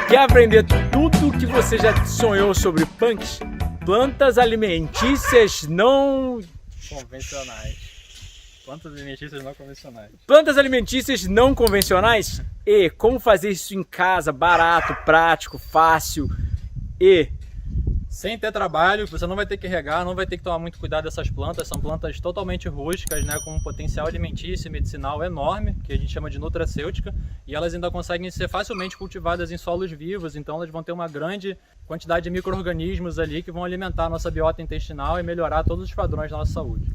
Quer aprender tudo o que você já sonhou sobre punks? Plantas alimentícias não convencionais. Plantas alimentícias não convencionais. Plantas alimentícias não convencionais? E como fazer isso em casa, barato, prático, fácil e sem ter trabalho, você não vai ter que regar, não vai ter que tomar muito cuidado dessas plantas. São plantas totalmente rústicas, né, com um potencial alimentício e medicinal enorme, que a gente chama de nutracêutica, e elas ainda conseguem ser facilmente cultivadas em solos vivos, então elas vão ter uma grande quantidade de micro-organismos ali que vão alimentar a nossa biota intestinal e melhorar todos os padrões da nossa saúde.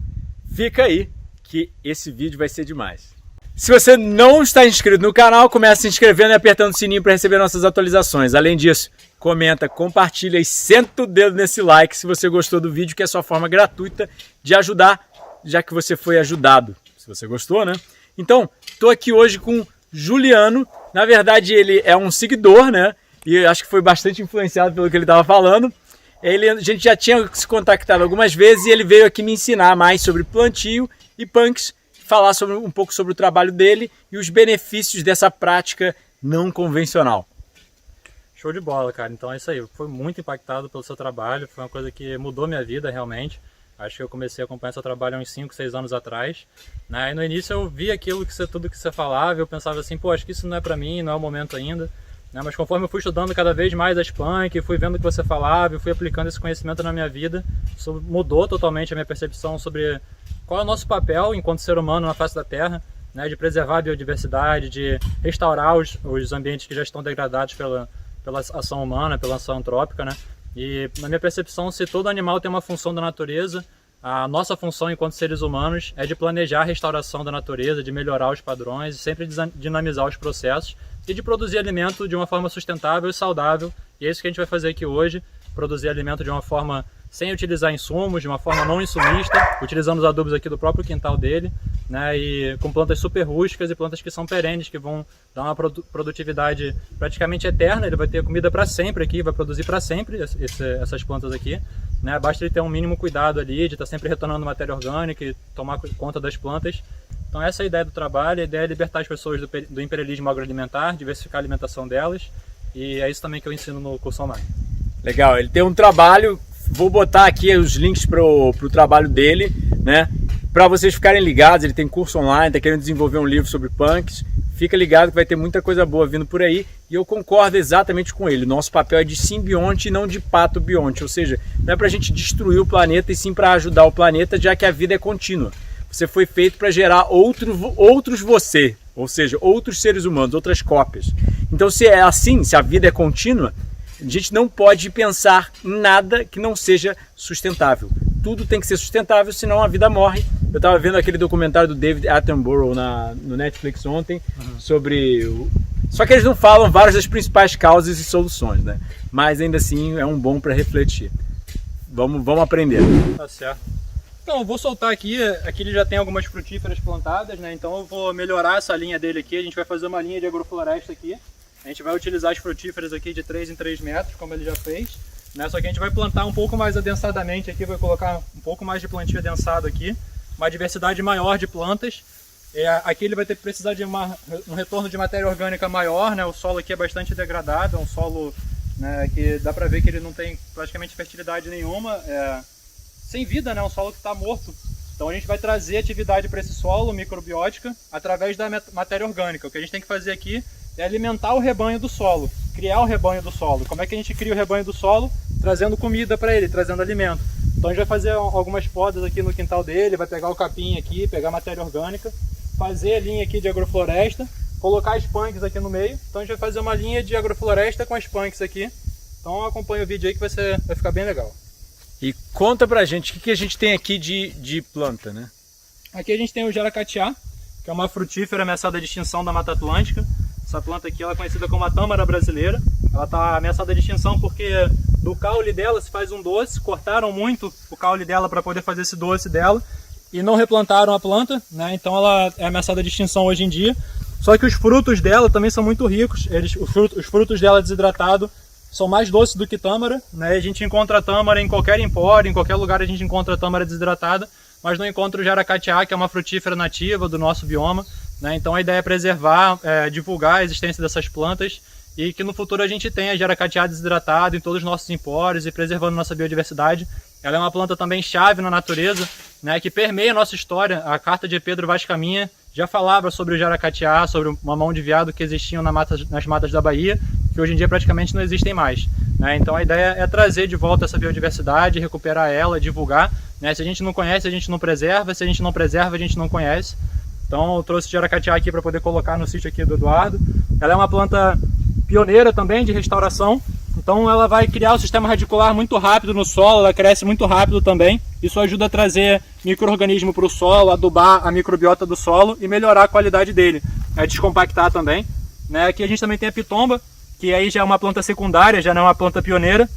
Fica aí que esse vídeo vai ser demais. Se você não está inscrito no canal, comece se inscrevendo e apertando o sininho para receber nossas atualizações. Além disso, comenta, compartilha e senta o dedo nesse like se você gostou do vídeo, que é a sua forma gratuita de ajudar, já que você foi ajudado. Se você gostou, né? Então, estou aqui hoje com Juliano. Na verdade, ele é um seguidor, né? E acho que foi bastante influenciado pelo que ele estava falando. A gente já tinha se contactado algumas vezes e ele veio aqui me ensinar mais sobre plantio e punks, falar um pouco sobre o trabalho dele e os benefícios dessa prática não convencional. Show de bola, cara. Então é isso aí. Fui muito impactado pelo seu trabalho. Foi uma coisa que mudou minha vida, realmente. Acho que eu comecei a acompanhar seu trabalho há uns 5, 6 anos atrás, né? E no início eu vi tudo que você falava, eu pensava assim, pô, acho que isso não é pra mim, não é o momento ainda, né? Mas conforme eu fui estudando cada vez mais as punk, fui vendo o que você falava, e fui aplicando esse conhecimento na minha vida, isso mudou totalmente a minha percepção sobre qual é o nosso papel enquanto ser humano na face da Terra, né? De preservar a biodiversidade, de restaurar os ambientes que já estão degradados pela ação humana, pela ação antrópica, né? E na minha percepção, se todo animal tem uma função da natureza, a nossa função enquanto seres humanos é de planejar a restauração da natureza, de melhorar os padrões, sempre dinamizar os processos e de produzir alimento de uma forma sustentável e saudável. E é isso que a gente vai fazer aqui hoje, produzir alimento de uma forma sem utilizar insumos, de uma forma não insumista, utilizando os adubos aqui do próprio quintal dele, né, e com plantas super rústicas e plantas que são perenes, que vão dar uma produtividade praticamente eterna. Ele vai ter comida para sempre aqui, vai produzir para sempre essas plantas aqui, né? Basta ele ter um mínimo cuidado ali, de estar sempre retornando matéria orgânica e tomar conta das plantas. Então essa é a ideia do trabalho, a ideia é libertar as pessoas do imperialismo agroalimentar, diversificar a alimentação delas, e é isso também que eu ensino no curso online. Legal, ele tem um trabalho, vou botar aqui os links pro trabalho dele, né? Para vocês ficarem ligados, ele tem curso online, está querendo desenvolver um livro sobre punks. Fica ligado que vai ter muita coisa boa vindo por aí. E eu concordo exatamente com ele. Nosso papel é de simbionte e não de patobionte. Ou seja, não é para a gente destruir o planeta e sim para ajudar o planeta, já que a vida é contínua. Você foi feito para gerar outros você, ou seja, outros seres humanos, outras cópias. Então, se é assim, se a vida é contínua, a gente não pode pensar em nada que não seja sustentável. Tudo tem que ser sustentável, senão a vida morre. Eu estava vendo aquele documentário do David Attenborough no Netflix ontem, sobre... Só que eles não falam várias das principais causas e soluções, né? Mas ainda assim é um bom para refletir. Vamos aprender. Tá certo. Então, eu vou soltar aqui ele já tem algumas frutíferas plantadas, né? Então eu vou melhorar essa linha dele aqui, a gente vai fazer uma linha de agrofloresta aqui. A gente vai utilizar as frutíferas aqui de 3 em 3 metros, como ele já fez, né? Só que a gente vai plantar um pouco mais adensadamente aqui, vai colocar um pouco mais de plantio adensado aqui, uma diversidade maior de plantas. Aqui ele vai ter que precisar de um retorno de matéria orgânica maior, né? O solo aqui é bastante degradado, é um solo, né, que dá pra ver que ele não tem praticamente fertilidade nenhuma, sem vida, né? Um solo que está morto. Então a gente vai trazer atividade para esse solo microbiótica através da matéria orgânica. O que a gente tem que fazer aqui é alimentar o rebanho do solo, criar o rebanho do solo. Como é que a gente cria o rebanho do solo? Trazendo comida para ele, trazendo alimento. Então a gente vai fazer algumas podas aqui no quintal dele, vai pegar o capim aqui, pegar matéria orgânica, fazer a linha aqui de agrofloresta, colocar as punks aqui no meio. Então a gente vai fazer uma linha de agrofloresta com as punks aqui. Então acompanha o vídeo aí que vai ficar bem legal. E conta pra gente, o que a gente tem aqui de planta, né? Aqui a gente tem o jaracatiá, que é uma frutífera ameaçada de extinção da Mata Atlântica. Essa planta aqui ela é conhecida como a tâmara brasileira. Ela está ameaçada de extinção porque do caule dela se faz um doce. Cortaram muito o caule dela para poder fazer esse doce dela e não replantaram a planta, né? Então ela é ameaçada de extinção hoje em dia. Só que os frutos dela também são muito ricos. Os frutos dela desidratados são mais doces do que tâmara, né? A gente encontra tâmara em qualquer empório, em qualquer lugar a gente encontra tâmara desidratada, mas não encontra o jaracatiá, que é uma frutífera nativa do nosso bioma, né? Então a ideia é preservar, divulgar a existência dessas plantas e que no futuro a gente tenha jaracatiá desidratado em todos os nossos empórios e preservando nossa biodiversidade. Ela é uma planta também chave na natureza, né, que permeia a nossa história. A carta de Pedro Vaz Caminha já falava sobre o jaracatiá, sobre uma mão de veado que existiam nas matas da Bahia, que hoje em dia praticamente não existem mais, né? Então a ideia é trazer de volta essa biodiversidade, recuperar ela, divulgar, né? Se a gente não conhece, a gente não preserva; se a gente não preserva, a gente não conhece. Então eu trouxe jaracatiá aqui para poder colocar no sítio aqui do Eduardo. Ela é uma planta pioneira também de restauração. Então ela vai criar o sistema radicular muito rápido no solo, ela cresce muito rápido também. Isso ajuda a trazer micro-organismo para o solo, adubar a microbiota do solo e melhorar a qualidade dele, descompactar também, né? Aqui a gente também tem a pitomba, que aí já é uma planta secundária, já não é uma planta pioneira,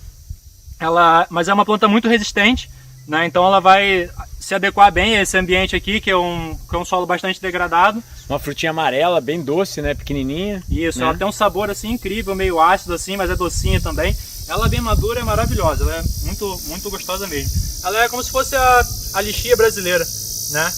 mas é uma planta muito resistente, né? Então ela vai se adequar bem a esse ambiente aqui, que é um solo bastante degradado. Uma frutinha amarela, bem doce, né? Pequenininha. Isso, né? Ela tem um sabor assim incrível, meio ácido assim, mas é docinha também. Ela bem madura, é maravilhosa, ela é muito, muito gostosa mesmo. Ela é como se fosse a lixia brasileira, né?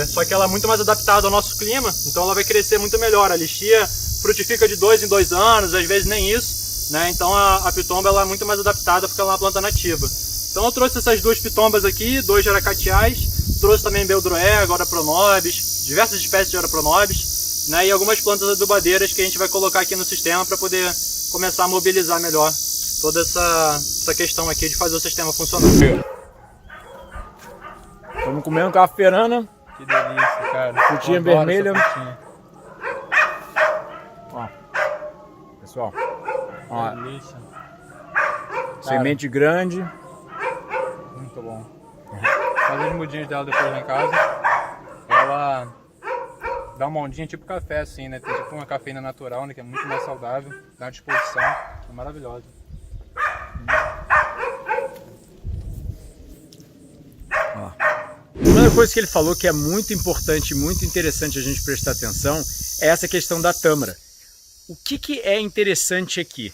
Só que ela é muito mais adaptada ao nosso clima, então ela vai crescer muito melhor. A lixia frutifica de 2 em 2 anos, às vezes nem isso, né? Então a pitomba ela é muito mais adaptada porque ela é uma planta nativa. Então eu trouxe essas 2 pitombas aqui, 2 jaracatiás, trouxe também beldroé, Pronobis, diversas espécies de Pronobis, né? E algumas plantas adubadeiras que a gente vai colocar aqui no sistema para poder começar a mobilizar melhor toda essa questão aqui de fazer o sistema funcionar. Estamos comendo cafeirana. Que delícia, cara. Frutinha vermelha. Ó, pessoal, ó, delícia. semente grande. Muito bom. Fazer as mudinhas dela depois lá em casa. Ela dá uma ondinha tipo café assim, né? Tem tipo uma cafeína natural, né? Que é muito mais saudável. Dá uma disposição. É maravilhosa. Uma coisa que ele falou que é muito importante e muito interessante a gente prestar atenção é essa questão da tâmara. O que é interessante aqui?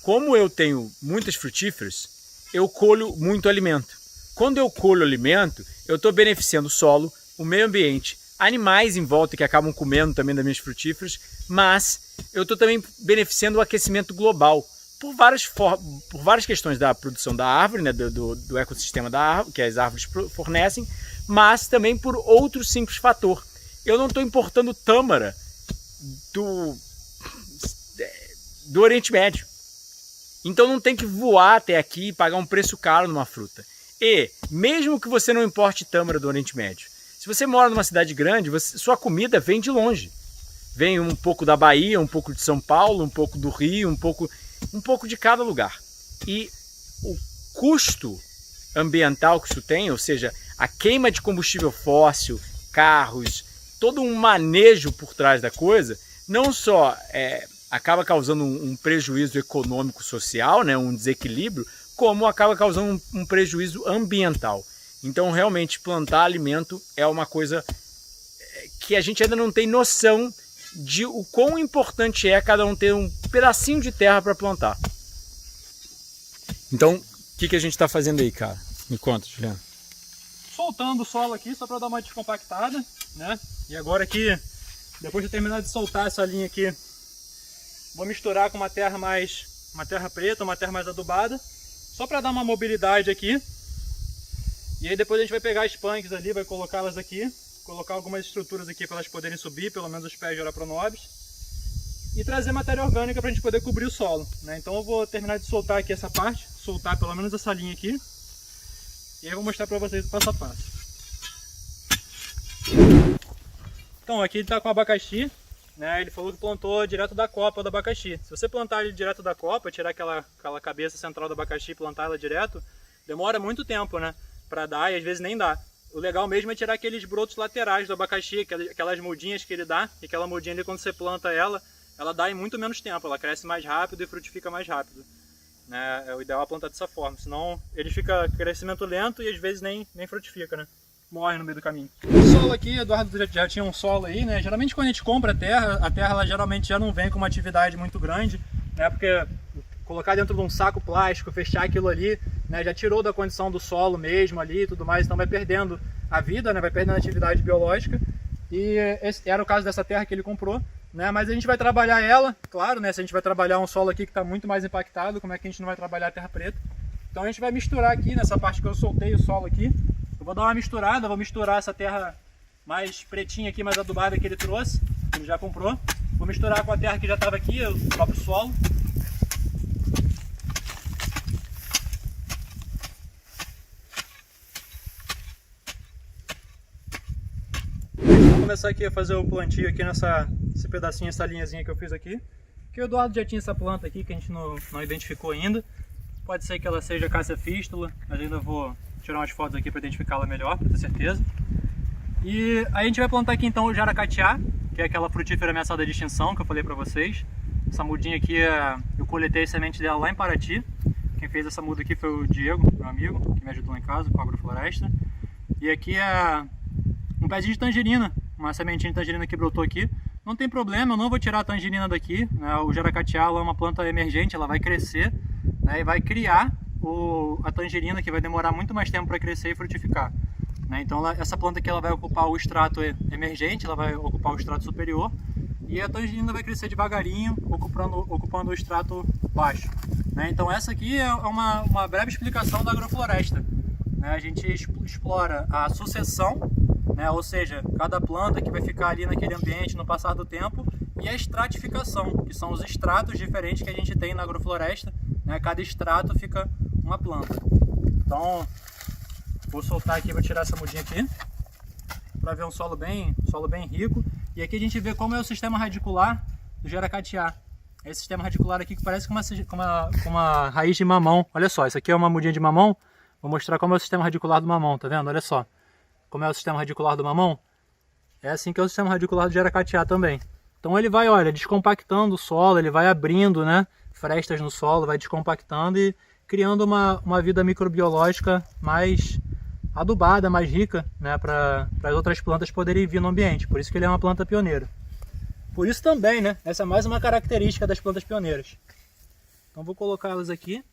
Como eu tenho muitas frutíferas, eu colho muito alimento. Quando eu colho alimento, eu estou beneficiando o solo, o meio ambiente, animais em volta que acabam comendo também das minhas frutíferas, mas eu estou também beneficiando o aquecimento global por várias questões da produção da árvore, né, do ecossistema da árvore, que as árvores fornecem, mas também por outro simples fator. Eu não estou importando tâmara do Oriente Médio. Então não tem que voar até aqui e pagar um preço caro numa fruta. E, mesmo que você não importe tâmara do Oriente Médio, se você mora numa cidade grande, sua comida vem de longe. Vem um pouco da Bahia, um pouco de São Paulo, um pouco do Rio, um pouco de cada lugar. E o custo ambiental que isso tem, ou seja, a queima de combustível fóssil, carros, todo um manejo por trás da coisa, não só acaba causando um prejuízo econômico social, né, um desequilíbrio, como acaba causando um prejuízo ambiental. Então realmente plantar alimento é uma coisa que a gente ainda não tem noção de o quão importante é cada um ter um pedacinho de terra para plantar. Então, o que a gente está fazendo aí, cara? Me conta, Juliano. Soltando o solo aqui só para dar uma descompactada, né? E agora aqui, depois de terminar de soltar essa linha aqui, vou misturar com uma terra preta, uma terra mais adubada, só para dar uma mobilidade aqui. E aí depois a gente vai pegar as punks ali, vai colocá-las aqui, colocar algumas estruturas aqui para elas poderem subir, pelo menos os pés de Pronobis, e trazer matéria orgânica para a gente poder cobrir o solo, né? Então eu vou terminar de soltar aqui essa parte, soltar pelo menos essa linha aqui, e aí eu vou mostrar para vocês o passo a passo. Então aqui ele está com abacaxi, né? Ele falou que plantou direto da copa do abacaxi. Se você plantar ele direto da copa, tirar aquela cabeça central do abacaxi e plantar ela direto, demora muito tempo, né, para dar, e às vezes nem dá. O legal mesmo é tirar aqueles brotos laterais do abacaxi, aquelas mudinhas que ele dá, e aquela mudinha ali quando você planta ela dá em muito menos tempo, ela cresce mais rápido e frutifica mais rápido, né? É o ideal plantar dessa forma, senão ele fica crescimento lento e às vezes nem frutifica, né? Morre no meio do caminho. O solo aqui, Eduardo já tinha um solo aí, né? Geralmente quando a gente compra a terra ela geralmente já não vem com uma atividade muito grande, né? Porque colocar dentro de um saco plástico, fechar aquilo ali, né, já tirou da condição do solo mesmo ali e tudo mais, então vai perdendo a vida, né, vai perdendo a atividade biológica. E esse era o caso dessa terra que ele comprou, né? Mas a gente vai trabalhar ela, claro, né? Se a gente vai trabalhar um solo aqui que está muito mais impactado, como é que a gente não vai trabalhar a terra preta? Então a gente vai misturar aqui, nessa parte que eu soltei o solo aqui, eu vou dar uma misturada, vou misturar essa terra mais pretinha aqui, mais adubada que ele trouxe, que ele já comprou. Vou misturar com a terra que já estava aqui, o próprio solo. Vou começar aqui a fazer o plantio aqui nesse pedacinho, essa linhazinha que eu fiz aqui. Que o Eduardo já tinha essa planta aqui que a gente não identificou ainda. Pode ser que ela seja Cássia fístula, mas ainda vou tirar umas fotos aqui para identificá-la melhor, para ter certeza. E aí a gente vai plantar aqui então o jaracatiá, que é aquela frutífera ameaçada de extinção que eu falei para vocês. Essa mudinha aqui, eu coletei a semente dela lá em Paraty. Quem fez essa muda aqui foi o Diego, meu amigo, que me ajudou lá em casa com a agrofloresta. E aqui é um pezinho de tangerina, uma sementinha de tangerina que brotou aqui. Não tem problema, eu não vou tirar a tangerina daqui, né? O jaracatiá é uma planta emergente, ela vai crescer, né? E vai criar a tangerina, que vai demorar muito mais tempo para crescer e frutificar, né? Então essa planta aqui ela vai ocupar o extrato emergente, ela vai ocupar o extrato superior, e a tangerina vai crescer devagarinho, ocupando o extrato baixo, né? Então essa aqui é uma breve explicação da agrofloresta, né? A gente explora a sucessão, né? Ou seja, cada planta que vai ficar ali naquele ambiente no passar do tempo, e a estratificação, que são os estratos diferentes que a gente tem na agrofloresta, né? Cada estrato fica uma planta. Então vou soltar aqui, vou tirar essa mudinha aqui para ver um solo bem rico. E aqui a gente vê como é o sistema radicular do jaracatiá. Esse sistema radicular aqui que parece com uma raiz de mamão. Olha só, isso aqui é uma mudinha de mamão. Vou mostrar como é o sistema radicular do mamão, tá vendo? Olha só como é o sistema radicular do mamão. É assim que é o sistema radicular do jaracatiá também. Então ele vai, olha, descompactando o solo, ele vai abrindo, né, frestas no solo, vai descompactando e criando uma vida microbiológica mais adubada, mais rica, né, para as outras plantas poderem vir no ambiente. Por isso que ele é uma planta pioneira. Por isso também, né, essa é mais uma característica das plantas pioneiras. Então vou colocá-las aqui.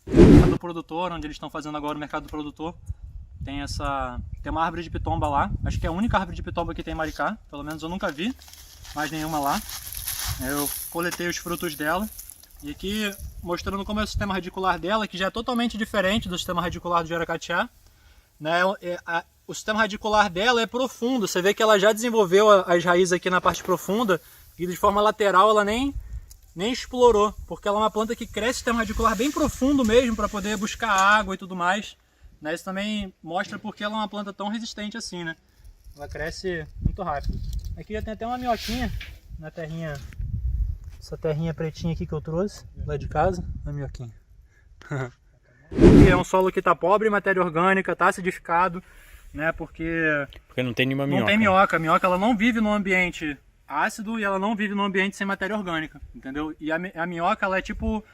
Do produtor, onde eles estão fazendo agora o mercado do produtor, tem uma árvore de pitomba lá. Acho que é a única árvore de pitomba que tem em Maricá, pelo menos eu nunca vi mais nenhuma lá. Eu coletei os frutos dela e aqui mostrando como é o sistema radicular dela, que já é totalmente diferente do sistema radicular do jaracatiá, né? O sistema radicular dela é profundo, você vê que ela já desenvolveu as raízes aqui na parte profunda e de forma lateral ela nem explorou, porque ela é uma planta que cresce sistema radicular bem profundo mesmo para poder buscar água e tudo mais, né? Isso também mostra porque ela é uma planta tão resistente assim, né? Ela cresce muito rápido. Aqui já tem até uma minhoquinha na terrinha, essa terrinha pretinha aqui que eu trouxe lá de casa, a minhoquinha. Aqui é um solo que está pobre em matéria orgânica, está acidificado, né? Porque não tem nenhuma minhoca. Não tem minhoca. A minhoca ela não vive num ambiente ácido e ela não vive num ambiente sem matéria orgânica, entendeu? E a minhoca ela é tipo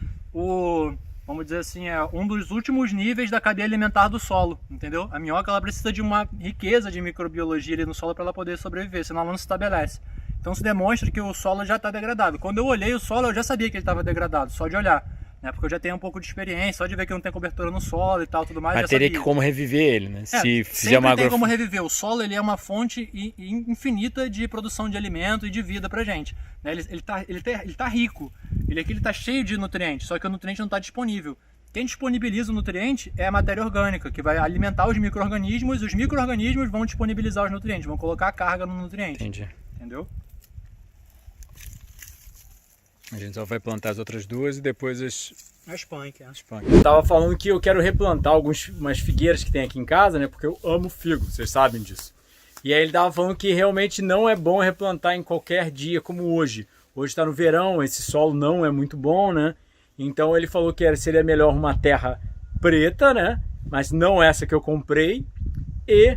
vamos dizer assim, é um dos últimos níveis da cadeia alimentar do solo, entendeu? A minhoca ela precisa de uma riqueza de microbiologia ali no solo para ela poder sobreviver, senão ela não se estabelece. Então se demonstra que o solo já está degradado. Quando eu olhei o solo eu já sabia que ele estava degradado, só de olhar, né? Porque eu já tenho um pouco de experiência, só de ver que não tem cobertura no solo e tal, tudo mais. Mas teria que como reviver ele, né? Se fizer uma tem como reviver. O solo ele é uma fonte infinita de produção de alimento e de vida pra gente, né? Ele tá rico, ele tá cheio de nutrientes, só que o nutriente não está disponível. Quem disponibiliza o nutriente é a matéria orgânica, que vai alimentar os micro-organismos, e os micro-organismos vão disponibilizar os nutrientes, vão colocar a carga no nutriente. Entendi. Entendeu? A gente só vai plantar as outras duas e depois as punk, Eu tava falando que eu quero replantar umas figueiras que tem aqui em casa, né? Porque eu amo figo, vocês sabem disso. E aí ele tava falando que realmente não é bom replantar em qualquer dia como hoje. Hoje está no verão, esse solo não é muito bom, né? Então ele falou que seria melhor uma terra preta, né? Mas não essa que eu comprei. E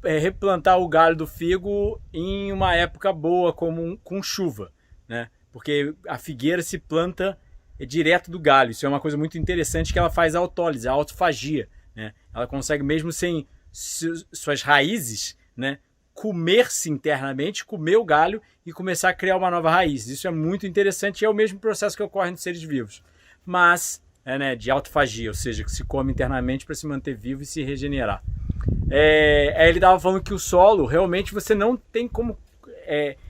replantar o galho do figo em uma época boa, com chuva, né? Porque a figueira se planta direto do galho. Isso é uma coisa muito interessante, que ela faz a autólise, a autofagia, né? Ela consegue, mesmo sem suas raízes, né, comer-se internamente, comer o galho e começar a criar uma nova raiz. Isso é muito interessante e é o mesmo processo que ocorre nos seres vivos. Mas, né, de autofagia, ou seja, que se come internamente para se manter vivo e se regenerar. ele estava falando que o solo, realmente, você não tem como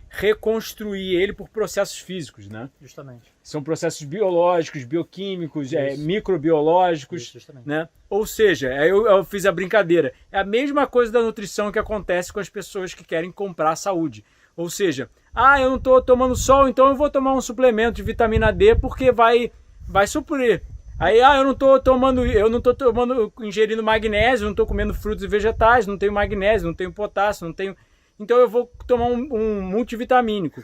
reconstruir ele por processos físicos, né? Justamente. São processos biológicos, bioquímicos, microbiológicos, justamente. né? Ou seja, eu fiz a brincadeira. É a mesma coisa da nutrição que acontece com as pessoas que querem comprar saúde. Ou seja, eu não estou tomando sol, então eu vou tomar um suplemento de vitamina D porque vai suprir. Aí, eu não estou ingerindo magnésio, não estou comendo frutos e vegetais, não tenho magnésio, não tenho potássio, não tenho... Então eu vou tomar um multivitamínico.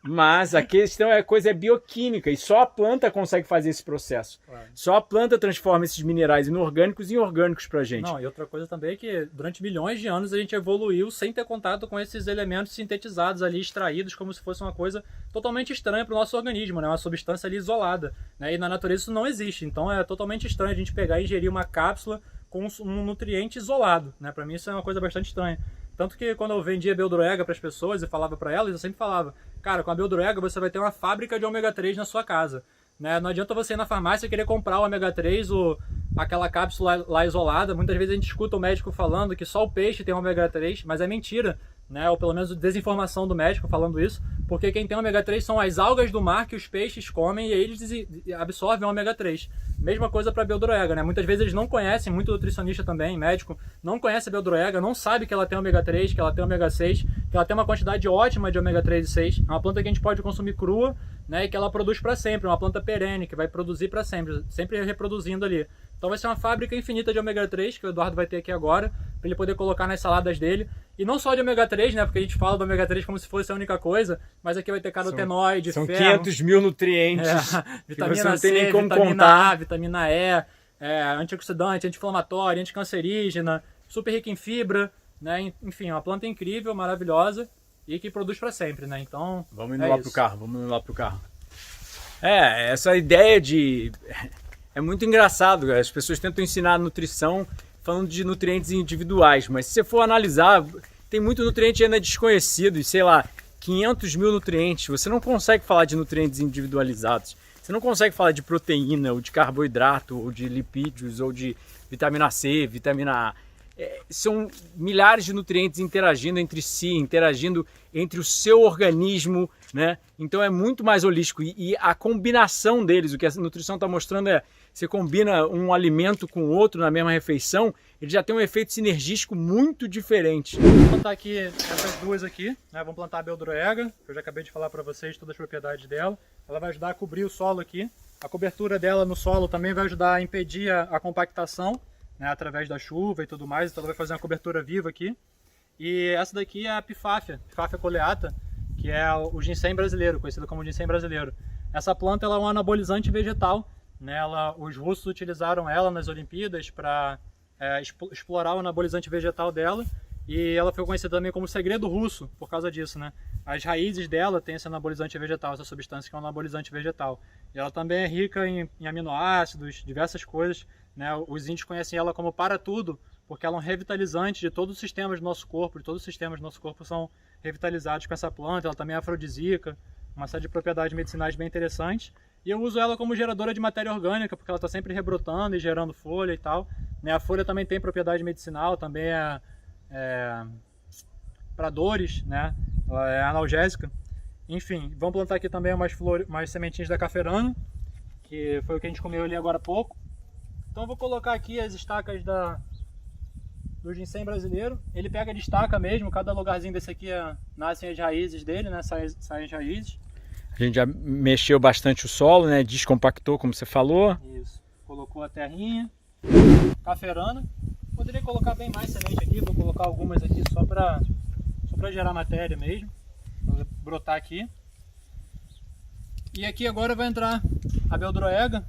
Mas a questão a coisa é bioquímica e só a planta consegue fazer esse processo. Claro. Só a planta transforma esses minerais inorgânicos em orgânicos pra gente. Não, e outra coisa também é que durante milhões de anos a gente evoluiu sem ter contato com esses elementos sintetizados ali, extraídos como se fosse uma coisa totalmente estranha para o nosso organismo, né? Uma substância ali isolada, né? E na natureza isso não existe, então é totalmente estranho a gente pegar e ingerir uma cápsula com um nutriente isolado, né? Para mim isso é uma coisa bastante estranha. Tanto que quando eu vendia Beldroega para as pessoas e falava para elas, eu sempre falava, cara, com a Beldroega você vai ter uma fábrica de ômega 3 na sua casa. Né? Não adianta você ir na farmácia e querer comprar o ômega 3 ou aquela cápsula lá isolada. Muitas vezes a gente escuta o médico falando que só o peixe tem ômega 3, mas é mentira. Né? Ou pelo menos desinformação do médico falando isso, porque quem tem ômega 3 são as algas do mar que os peixes comem e eles absorvem o ômega 3. Mesma coisa para a Beldroega, né? Muitas vezes eles não conhecem, muito nutricionista também, médico, não conhece a Beldroega, não sabe que ela tem ômega 3, que ela tem ômega 6, que ela tem uma quantidade ótima de ômega 3 e 6. É uma planta que a gente pode consumir crua, né? E que ela produz para sempre, uma planta perene, que vai produzir para sempre, sempre reproduzindo ali. Então vai ser uma fábrica infinita de ômega 3, que o Eduardo vai ter aqui agora, para ele poder colocar nas saladas dele. E não só de ômega 3, né? Porque a gente fala do ômega 3 como se fosse a única coisa, mas aqui vai ter carotenoide, são ferro. 500 mil nutrientes. Vitamina C, vitamina A, vitamina E, antioxidante, anti-inflamatório, anticancerígena, super rica em fibra, né? Enfim, uma planta incrível, maravilhosa e que produz para sempre, né? Então, vamos indo lá pro carro. Essa ideia de... É muito engraçado, as pessoas tentam ensinar nutrição falando de nutrientes individuais, mas se você for analisar, tem muito nutriente ainda desconhecido, e sei lá, 500 mil nutrientes, você não consegue falar de nutrientes individualizados, você não consegue falar de proteína, ou de carboidrato, ou de lipídios, ou de vitamina C, vitamina A. São milhares de nutrientes interagindo entre si, interagindo entre o seu organismo, né? Então é muito mais holístico e a combinação deles, o que a nutrição está mostrando você combina um alimento com outro na mesma refeição, ele já tem um efeito sinergístico muito diferente. Vou plantar aqui essas duas aqui, né? Vamos plantar a Beldroega, que eu já acabei de falar para vocês todas as propriedades dela. Ela vai ajudar a cobrir o solo aqui. A cobertura dela no solo também vai ajudar a impedir a compactação, né, através da chuva e tudo mais, então ela vai fazer uma cobertura viva aqui. E essa daqui é a Pifáfia coleata, que é o ginseng brasileiro, conhecido como ginseng brasileiro. Essa planta ela é um anabolizante vegetal, né, os russos utilizaram ela nas Olimpíadas para explorar o anabolizante vegetal dela, e ela foi conhecida também como segredo russo por causa disso, né? As raízes dela têm esse anabolizante vegetal, essa substância que é um anabolizante vegetal. E ela também é rica em aminoácidos, diversas coisas, né? Os índios conhecem ela como para-tudo, porque ela é um revitalizante de todos os sistemas do nosso corpo, todos os sistemas do nosso corpo são revitalizados com essa planta. Ela também é afrodisíaca, uma série de propriedades medicinais bem interessantes. E eu uso ela como geradora de matéria orgânica, porque ela está sempre rebrotando e gerando folha e tal, né? A folha também tem propriedade medicinal, também para dores, né? Ela é analgésica. Enfim, vamos plantar aqui também umas sementinhas da caferana, que foi o que a gente comeu ali agora há pouco. Então eu vou colocar aqui as estacas do ginseng brasileiro. Ele pega de estaca mesmo, cada lugarzinho desse aqui nascem as raízes dele, né? Saem as raízes. A gente já mexeu bastante o solo, né? Descompactou, como você falou. Isso. Colocou a terrinha. Caferana. Poderia colocar bem mais semente aqui, vou colocar algumas aqui só para gerar matéria mesmo. Vou brotar aqui. E aqui agora vai entrar a Beldroega.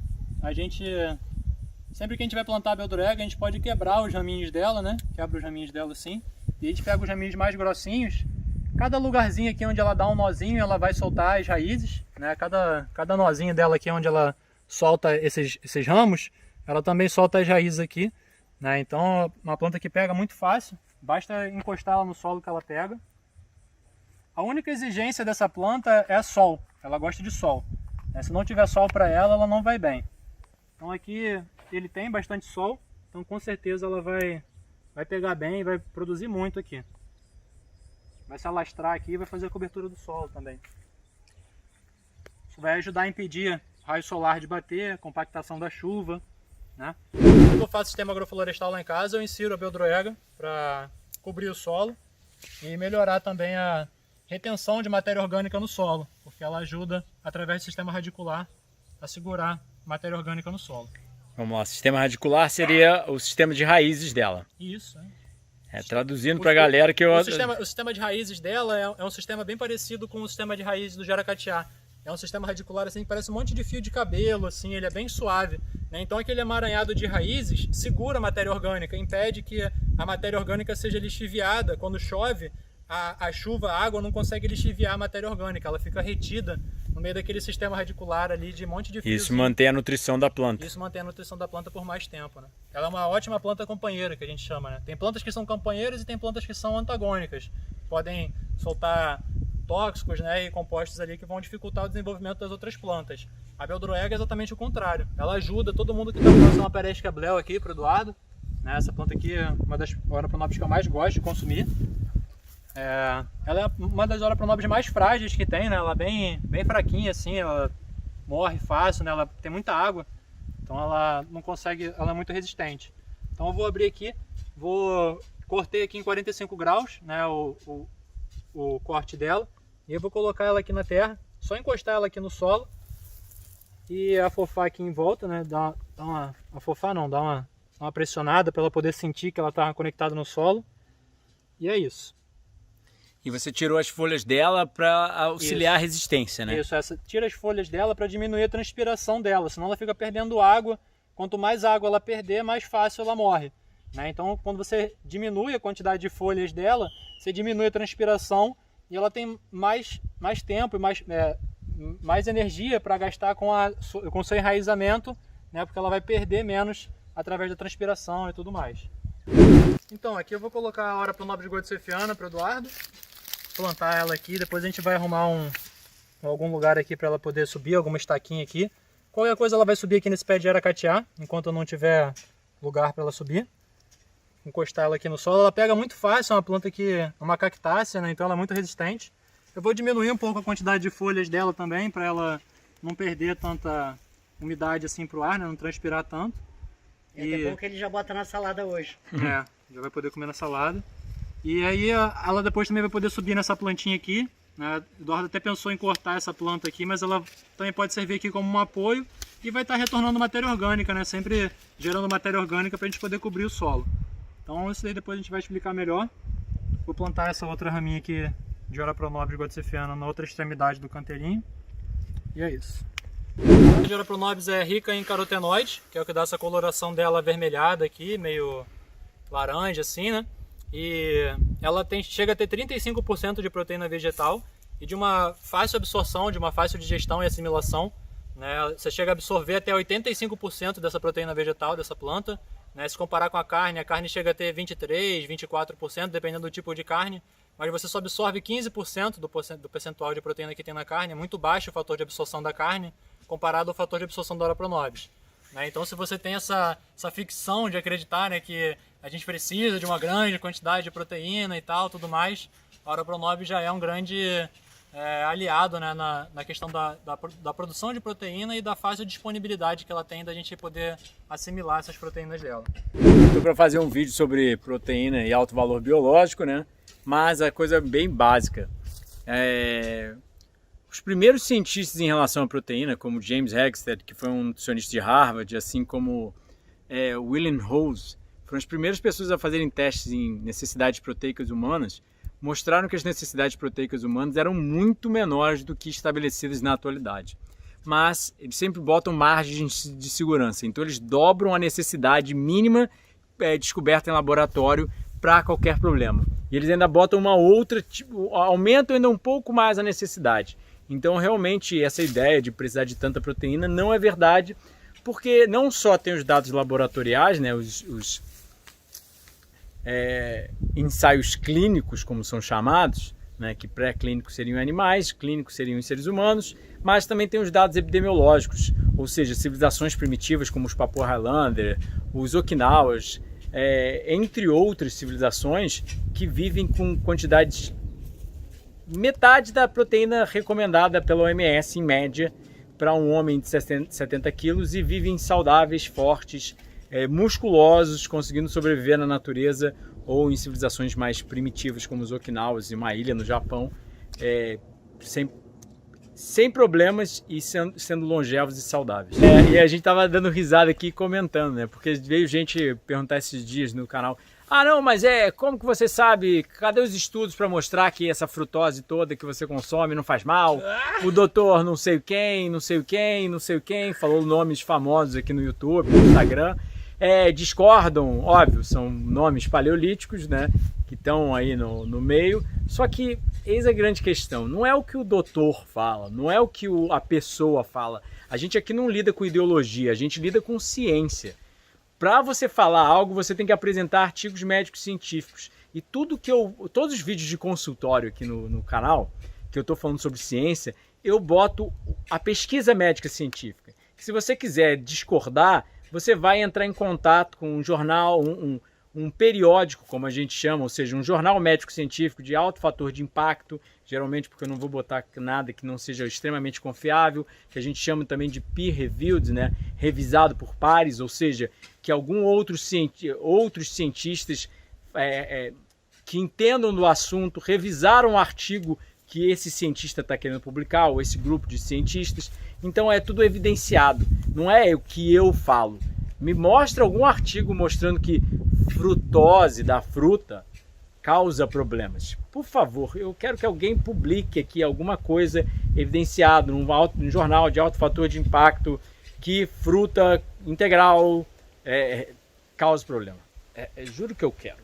Sempre que a gente vai plantar a Beldroega, a gente pode quebrar os raminhos dela, né? Quebra os raminhos dela assim. E a gente pega os raminhos mais grossinhos. Cada lugarzinho aqui onde ela dá um nozinho, ela vai soltar as raízes, né? Cada nozinho dela aqui onde ela solta esses ramos, ela também solta as raízes aqui, né? Então, uma planta que pega muito fácil, basta encostar ela no solo que ela pega. A única exigência dessa planta é sol, ela gosta de sol, né? Se não tiver sol para ela não vai bem. Então aqui ele tem bastante sol, então com certeza ela vai vai pegar bem e vai produzir muito aqui. Vai se alastrar aqui e vai fazer a cobertura do solo também. Isso vai ajudar a impedir raio solar de bater, a compactação da chuva, né? Quando eu faço sistema agroflorestal lá em casa, eu insiro a beldroega para cobrir o solo e melhorar também a retenção de matéria orgânica no solo, porque ela ajuda, através do sistema radicular, a segurar matéria orgânica no solo. Vamos lá, sistema radicular seria o sistema de raízes dela. Isso, Traduzindo para a galera que eu... O sistema de raízes dela é um sistema bem parecido com o sistema de raízes do jaracatiá. É um sistema radicular assim, que parece um monte de fio de cabelo, assim, ele é bem suave, né? Então aquele emaranhado de raízes segura a matéria orgânica, impede que a matéria orgânica seja lixiviada. Quando chove, a chuva, a água não consegue lixiviar a matéria orgânica, ela fica retida no meio daquele sistema radicular ali de um monte de fios. Isso mantém a nutrição da planta. Isso mantém a nutrição da planta por mais tempo, né? Ela é uma ótima planta companheira, que a gente chama, né? Tem plantas que são companheiras e tem plantas que são antagônicas. Podem soltar tóxicos, né, e compostos ali que vão dificultar o desenvolvimento das outras plantas. A beldroega é exatamente o contrário. Ela ajuda todo mundo que está passando uma Peresca Bleu aqui para o Eduardo. Né? Essa planta aqui é uma das Oropronobis que eu mais gosto de consumir. Ela é uma das Oropronobis mais frágeis que tem, né? Ela é bem fraquinha assim, ela morre fácil, né? Ela tem muita água, então ela não consegue, ela é muito resistente. Então eu vou abrir aqui, cortei aqui em 45 graus, né, o corte dela, e eu vou colocar ela aqui na terra, só encostar ela aqui no solo e afofar aqui em volta, né? Dar uma pressionada para ela poder sentir que ela está conectada no solo. E é isso. E você tirou as folhas dela para auxiliar a resistência, né? Isso, tira as folhas dela para diminuir a transpiração dela, senão ela fica perdendo água. Quanto mais água ela perder, mais fácil ela morre, né? Então, quando você diminui a quantidade de folhas dela, você diminui a transpiração e ela tem mais tempo e mais energia para gastar com o seu enraizamento, né? Porque ela vai perder menos através da transpiração e tudo mais. Então, aqui eu vou colocar a Oropronobis Goldsefiana para o Eduardo, plantar ela aqui, depois a gente vai arrumar algum lugar aqui para ela poder subir, alguma estaquinha aqui. Qualquer coisa ela vai subir aqui nesse pé de jaracatiá, enquanto eu não tiver lugar para ela subir. Encostar ela aqui no solo, ela pega muito fácil, é uma planta que é uma cactácea, né? Então ela é muito resistente. Eu vou diminuir um pouco a quantidade de folhas dela também, para ela não perder tanta umidade assim pro ar, né? Não transpirar tanto. É bom que ele já bota na salada hoje. Já vai poder comer na salada. E aí ela depois também vai poder subir nessa plantinha aqui, né? O Eduardo até pensou em cortar essa planta aqui, mas ela também pode servir aqui como um apoio e vai estar retornando matéria orgânica, né? Sempre gerando matéria orgânica para a gente poder cobrir o solo. Então isso aí depois a gente vai explicar melhor. Vou plantar essa outra raminha aqui de Oropronobis Goldsefiana na outra extremidade do canteirinho. E é isso. A Oropronobis é rica em carotenoide, que é o que dá essa coloração dela avermelhada aqui, meio laranja assim, né? E ela chega a ter 35% de proteína vegetal e de uma fácil absorção, de uma fácil digestão e assimilação, né? Você chega a absorver até 85% dessa proteína vegetal dessa planta, né? Se comparar com a carne chega a ter 23%, 24%, dependendo do tipo de carne, mas você só absorve 15% do percentual de proteína que tem na carne. É muito baixo o fator de absorção da carne comparado ao fator de absorção da Oropronobis, né? Então, se você tem essa ficção de acreditar, né, que a gente precisa de uma grande quantidade de proteína e tal, tudo mais, a Oropronobis já é um grande aliado, né, na questão da produção de proteína e da fácil disponibilidade que ela tem da gente poder assimilar essas proteínas dela. Estou para fazer um vídeo sobre proteína e alto valor biológico, né? Mas a coisa bem básica. Os primeiros cientistas em relação à proteína, como James Hegstead, que foi um nutricionista de Harvard, assim como William Rose, foram as primeiras pessoas a fazerem testes em necessidades proteicas humanas, mostraram que as necessidades proteicas humanas eram muito menores do que estabelecidas na atualidade. Mas eles sempre botam margens de segurança, então eles dobram a necessidade mínima descoberta em laboratório para qualquer problema. E eles ainda botam uma outra, aumentam ainda um pouco mais a necessidade. Então realmente essa ideia de precisar de tanta proteína não é verdade, porque não só tem os dados laboratoriais, né, os ensaios clínicos, como são chamados, né, que pré-clínicos seriam em animais, clínicos seriam em seres humanos, mas também tem os dados epidemiológicos, ou seja, civilizações primitivas como os Papua Highlander, os Okinawas, entre outras civilizações, que vivem com quantidades metade da proteína recomendada pela OMS em média para um homem de 70 quilos e vivem saudáveis, fortes, musculosos, conseguindo sobreviver na natureza ou em civilizações mais primitivas como os Okinawas e uma ilha no Japão, sem problemas e sendo longevos e saudáveis. E a gente tava dando risada aqui comentando, né? Porque veio gente perguntar esses dias no canal: ah, não, mas como que você sabe? Cadê os estudos para mostrar que essa frutose toda que você consome não faz mal? O doutor não sei quem, não sei quem, não sei quem, falou nomes famosos aqui no YouTube, no Instagram. Discordam, óbvio, são nomes paleolíticos, né? Que estão aí no meio. Só que eis a grande questão: não é o que o doutor fala, não é o que a pessoa fala. A gente aqui não lida com ideologia, a gente lida com ciência. Para você falar algo, você tem que apresentar artigos médicos científicos. E todos os vídeos de consultório aqui no canal, que eu estou falando sobre ciência, eu boto a pesquisa médica científica. Se você quiser discordar, você vai entrar em contato com um jornal, um periódico, como a gente chama, ou seja, um jornal médico-científico de alto fator de impacto, geralmente porque eu não vou botar nada que não seja extremamente confiável, que a gente chama também de peer-reviewed, né? Revisado por pares, ou seja, que outros cientistas que entendam do assunto revisaram o artigo que esse cientista está querendo publicar, ou esse grupo de cientistas. Então é tudo evidenciado, não é o que eu falo. Me mostra algum artigo mostrando que frutose da fruta causa problemas. Por favor, eu quero que alguém publique aqui alguma coisa evidenciada num jornal de alto fator de impacto que fruta integral causa problema. Juro que eu quero.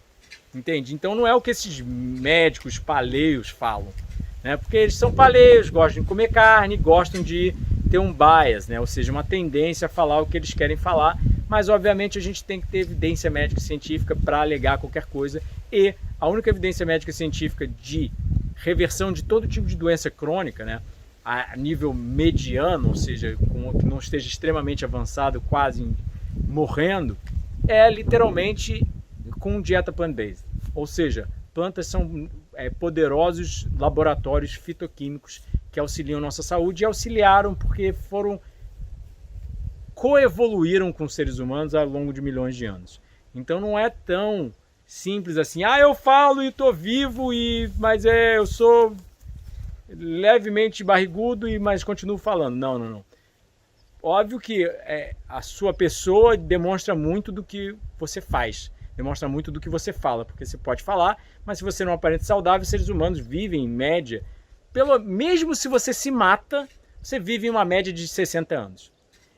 Entende? Então não é o que esses médicos paleios falam, né? Porque eles são paleios, gostam de comer carne, gostam de ter um bias, né? Ou seja, uma tendência a falar o que eles querem falar, mas obviamente a gente tem que ter evidência médica científica para alegar qualquer coisa, e a única evidência médica científica de reversão de todo tipo de doença crônica, né, a nível mediano, ou seja, que não esteja extremamente avançado, quase morrendo, é literalmente com dieta plant-based. Ou seja, plantas são poderosos laboratórios fitoquímicos que auxiliam a nossa saúde, e auxiliaram porque coevoluíram com os seres humanos ao longo de milhões de anos. Então não é tão simples assim: ah, eu falo e estou vivo, mas eu sou levemente barrigudo, mas continuo falando. Não. Óbvio que a sua pessoa demonstra muito do que você faz, demonstra muito do que você fala, porque você pode falar, mas se você não aparenta saudável, seres humanos vivem em média, mesmo se você se mata, você vive em uma média de 60 anos.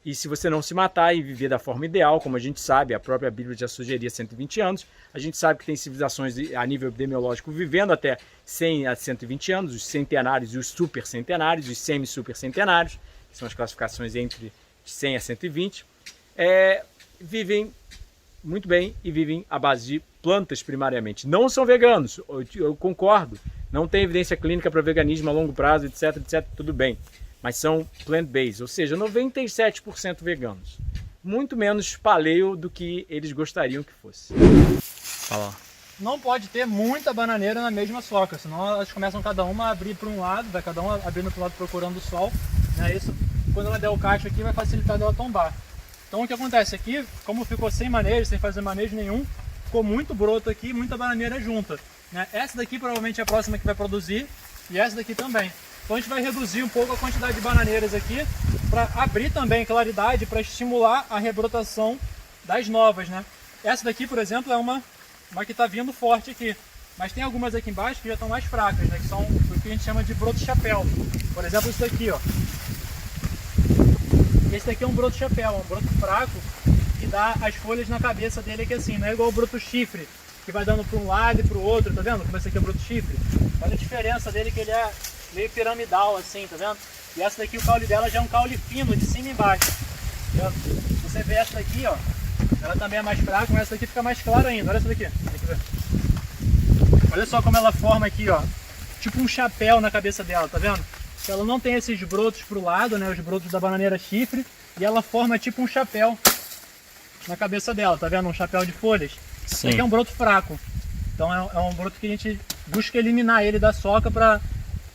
E se você não se matar e viver da forma ideal, como a gente sabe, a própria Bíblia já sugeria 120 anos, a gente sabe que tem civilizações a nível epidemiológico vivendo até 100 a 120 anos, os centenários e os supercentenários, os semi-supercentenários, que são as classificações entre 100 a 120, vivem muito bem e vivem à base de plantas primariamente. Não são veganos, eu concordo, não tem evidência clínica para veganismo a longo prazo, etc, tudo bem. Mas são plant-based, ou seja, 97% veganos. Muito menos paleo do que eles gostariam que fosse. Fala. Não pode ter muita bananeira na mesma soca, senão elas começam cada uma a abrir para um lado, vai cada uma abrindo para o lado procurando o sol, né? Isso, quando ela der o cacho aqui, vai facilitar dela tombar. Então o que acontece aqui, como ficou sem manejo, sem fazer manejo nenhum, ficou muito broto aqui, muita bananeira junta, né? Essa daqui provavelmente é a próxima que vai produzir, e essa daqui também. Então a gente vai reduzir um pouco a quantidade de bananeiras aqui para abrir também claridade, para estimular a rebrotação das novas, né? Essa daqui, por exemplo, é uma que está vindo forte aqui. Mas tem algumas aqui embaixo que já estão mais fracas, né? Que são o que a gente chama de broto chapéu. Por exemplo, esse daqui, ó. Esse daqui é um broto chapéu, um broto fraco que dá as folhas na cabeça dele aqui assim. Não é igual o broto chifre, que vai dando para um lado e para o outro, tá vendo? Como esse aqui é o broto chifre. Olha a diferença dele, que ele é meio piramidal assim, tá vendo? E essa daqui, o caule dela já é um caule fino, de cima e embaixo. Tá vendo? Você vê essa daqui, ó, ela também é mais fraca, mas essa daqui fica mais clara ainda. Olha essa daqui, tem que ver. Olha só como ela forma aqui, ó, tipo um chapéu na cabeça dela, tá vendo? Ela não tem esses brotos pro lado, né, os brotos da bananeira chifre, e ela forma tipo um chapéu na cabeça dela, tá vendo? Um chapéu de folhas. Esse aqui é um broto fraco. Então é um broto que a gente busca eliminar ele da soca para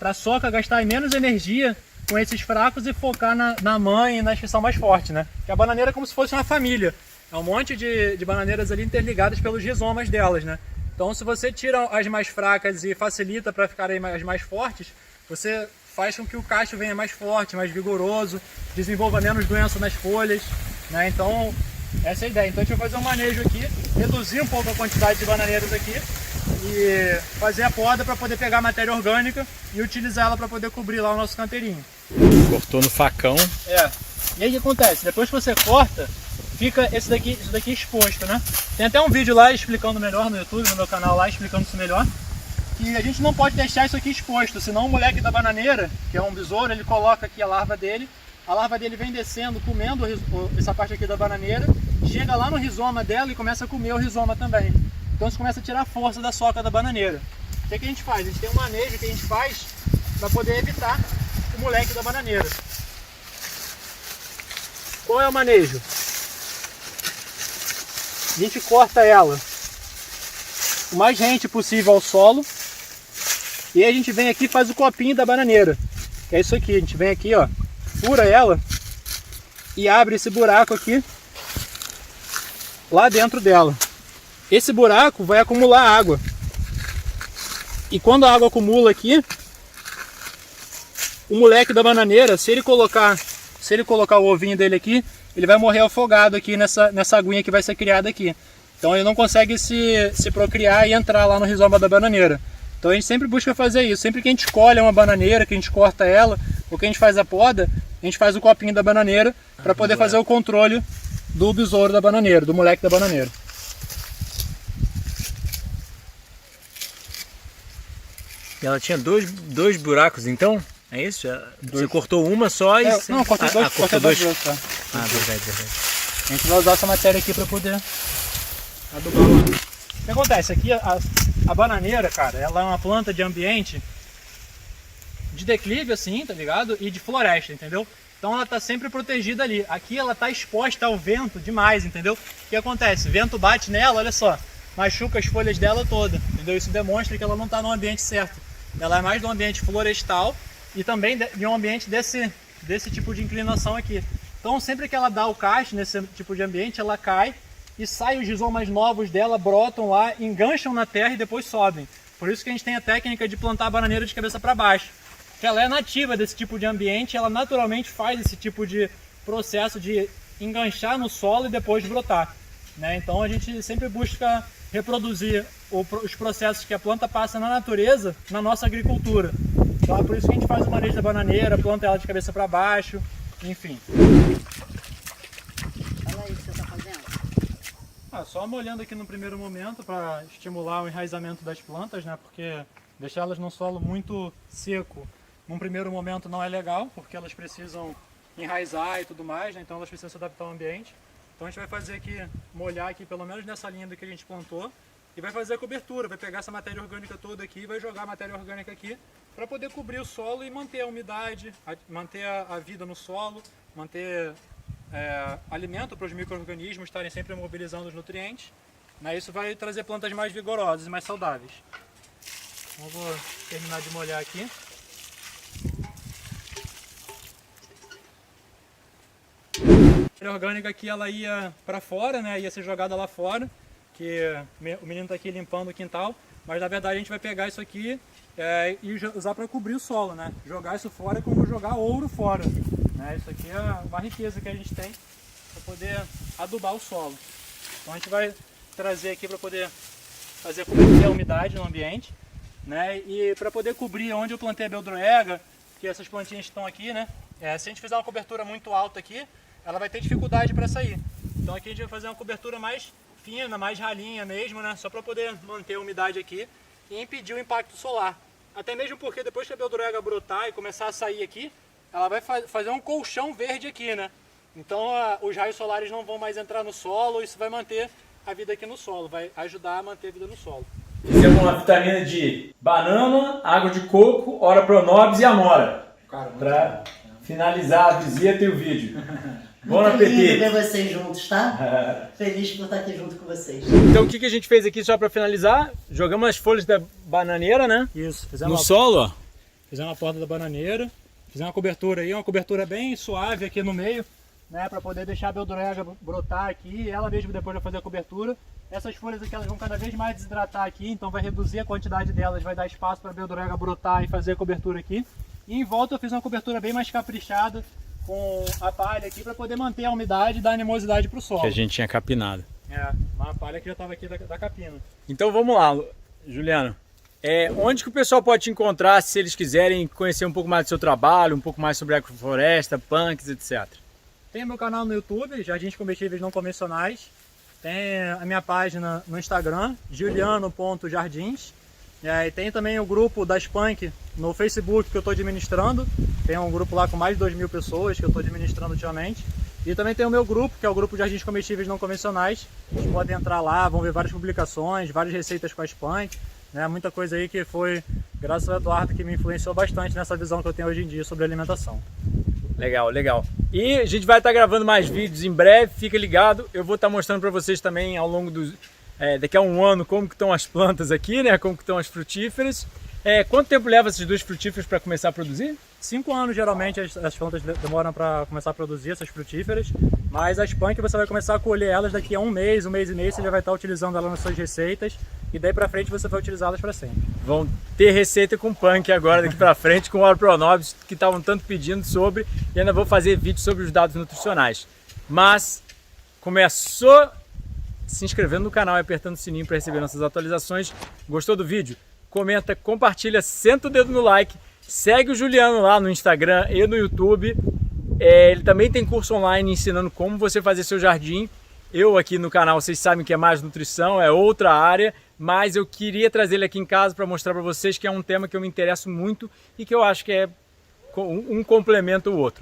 a soca gastar menos energia com esses fracos e focar na mãe e nas que são mais fortes, né? Porque a bananeira é como se fosse uma família. É um monte de bananeiras ali interligadas pelos rizomas delas, né? Então se você tira as mais fracas e facilita para ficarem as mais fortes, você faz com que o cacho venha mais forte, mais vigoroso, desenvolva menos doença nas folhas, né? Então essa é a ideia. Então a gente vai fazer um manejo aqui, reduzir um pouco a quantidade de bananeiras aqui e fazer a poda para poder pegar a matéria orgânica e utilizar ela para poder cobrir lá o nosso canteirinho. Cortou no facão. E aí o que acontece? Depois que você corta, fica isso daqui exposto, né? Tem até um vídeo lá explicando melhor no YouTube, no meu canal lá, explicando isso melhor. E a gente não pode deixar isso aqui exposto, senão o moleque da bananeira, que é um besouro, ele coloca aqui a larva dele vem descendo, comendo essa parte aqui da bananeira, chega lá no rizoma dela e começa a comer o rizoma também. Então isso começa a tirar a força da soca da bananeira. O que a gente faz? A gente tem um manejo que a gente faz para poder evitar o moleque da bananeira. Qual é o manejo? A gente corta ela o mais rente possível ao solo e aí a gente vem aqui e faz o copinho da bananeira, que é isso aqui. A gente vem aqui, ó, fura ela e abre esse buraco aqui lá dentro dela. Esse buraco vai acumular água e quando a água acumula aqui, o moleque da bananeira, se ele colocar o ovinho dele aqui, ele vai morrer afogado aqui nessa aguinha que vai ser criada aqui. Então ele não consegue se procriar e entrar lá no rizoma da bananeira. Então a gente sempre busca fazer isso. Sempre que a gente escolhe uma bananeira, que a gente corta ela, ou que a gente faz a poda, a gente faz o copinho da bananeira para poder fazer o controle do besouro da bananeira, do moleque da bananeira. E ela tinha dois buracos, então? É isso? Você cortou uma só e... Não, cortei dois. Cortei dois. Tá? Verdade. A gente vai usar essa matéria aqui para poder adubar lá. O que acontece? Aqui a bananeira, cara, ela é uma planta de ambiente de declive assim, tá ligado? E de floresta, entendeu? Então ela tá sempre protegida ali. Aqui ela tá exposta ao vento demais, entendeu? O que acontece? O vento bate nela, olha só, machuca as folhas dela toda, entendeu? Isso demonstra que ela não tá no ambiente certo. Ela é mais do ambiente florestal e também de um ambiente desse tipo de inclinação aqui. Então sempre que ela dá o cacho nesse tipo de ambiente, ela cai e sai os rizomas novos dela, brotam lá, engancham na terra e depois sobem. Por isso que a gente tem a técnica de plantar a bananeira de cabeça para baixo. Porque ela é nativa desse tipo de ambiente, ela naturalmente faz esse tipo de processo de enganchar no solo e depois brotar, né? Então a gente sempre busca reproduzir os processos que a planta passa na natureza, na nossa agricultura. Então é por isso que a gente faz o manejo da bananeira, planta ela de cabeça para baixo, enfim. Fala aí o que você está fazendo. Só molhando aqui no primeiro momento para estimular o enraizamento das plantas, né? Porque deixar elas num solo muito seco num primeiro momento não é legal, porque elas precisam enraizar e tudo mais, né? Então elas precisam se adaptar ao ambiente. Então a gente vai fazer aqui, molhar aqui pelo menos nessa linha do que a gente plantou e vai fazer a cobertura, vai pegar essa matéria orgânica toda aqui e vai jogar a matéria orgânica aqui para poder cobrir o solo e manter a umidade, manter a vida no solo, manter alimento para os micro-organismos estarem sempre mobilizando os nutrientes, né? Isso vai trazer plantas mais vigorosas e mais saudáveis. Então eu vou terminar de molhar aqui. A matéria orgânica aqui ela ia para fora, né? Ia ser jogada lá fora, que o menino está aqui limpando o quintal, mas na verdade a gente vai pegar isso aqui e usar para cobrir o solo, né? Jogar isso fora é como jogar ouro fora, né? Isso aqui é uma riqueza que a gente tem para poder adubar o solo. Então a gente vai trazer aqui para poder fazer cobrir a umidade no ambiente, né? E para poder cobrir onde eu plantei a beldroega, que essas plantinhas estão aqui, né? Se a gente fizer uma cobertura muito alta aqui, ela vai ter dificuldade para sair. Então aqui a gente vai fazer uma cobertura mais fina, mais ralinha mesmo, né? Só para poder manter a umidade aqui e impedir o impacto solar. Até mesmo porque depois que a beldroega brotar e começar a sair aqui, ela vai fazer um colchão verde aqui, né? Então os raios solares não vão mais entrar no solo, isso vai manter a vida aqui no solo, vai ajudar a manter a vida no solo. Isso é uma vitamina de banana, água de coco, ora pronobis e amora. Para finalizar a visita e o vídeo. Bom Muito lindo apetite. ver vocês juntos, tá? Feliz por estar aqui junto com vocês. Então o que a gente fez aqui só para finalizar? Jogamos as folhas da bananeira, né? Isso, No solo, ó. fizemos a porta da bananeira, fizemos uma cobertura aí, uma cobertura bem suave aqui no meio, né, para poder deixar a beldurega brotar aqui, e ela mesmo depois vai fazer a cobertura. Essas folhas aqui elas vão cada vez mais desidratar aqui, então vai reduzir a quantidade delas, vai dar espaço para a beldurega brotar e fazer a cobertura aqui. E em volta eu fiz uma cobertura bem mais caprichada com a palha aqui para poder manter a umidade e dar animosidade para o solo. Que a gente tinha capinado. É, uma palha que já estava aqui da capina. Então vamos lá, Juliano. Onde que o pessoal pode te encontrar se eles quiserem conhecer um pouco mais do seu trabalho, um pouco mais sobre agrofloresta, punks, etc. Tem meu canal no YouTube, Jardins Comestíveis Não Convencionais. Tem a minha página no Instagram, juliano.jardins. E tem também o grupo das Punk no Facebook que eu estou administrando. Tem um grupo lá com mais de 2.000 pessoas que eu estou administrando ultimamente. E também tem o meu grupo, que é o grupo Jardins Comestíveis Não Convencionais. Vocês podem entrar lá, vão ver várias publicações, várias receitas com as Punk. Né? Muita coisa aí que foi graças ao Eduardo que me influenciou bastante nessa visão que eu tenho hoje em dia sobre alimentação. Legal, legal. E a gente vai estar gravando mais vídeos em breve, fica ligado. Eu vou estar mostrando para vocês também ao longo do... daqui a um ano como que estão as plantas aqui, né? Como que estão as frutíferas. Quanto tempo leva essas duas frutíferas para começar a produzir? 5 anos geralmente as plantas demoram para começar a produzir essas frutíferas, mas as punk você vai começar a colher elas daqui a um mês e meio, você já vai estar utilizando elas nas suas receitas e daí para frente você vai utilizá-las para sempre. Vão ter receita com punk agora daqui para frente com o Pronobis que estavam tanto pedindo sobre, e ainda vou fazer vídeo sobre os dados nutricionais. Mas começou se inscrevendo no canal e apertando o sininho para receber nossas atualizações. Gostou do vídeo? Comenta, compartilha, senta o dedo no like, segue o Juliano lá no Instagram e no YouTube. Ele também tem curso online ensinando como você fazer seu jardim. Eu aqui no canal, vocês sabem que é mais nutrição, é outra área, mas eu queria trazer ele aqui em casa para mostrar para vocês que é um tema que eu me interesso muito e que eu acho que é um complementa o outro.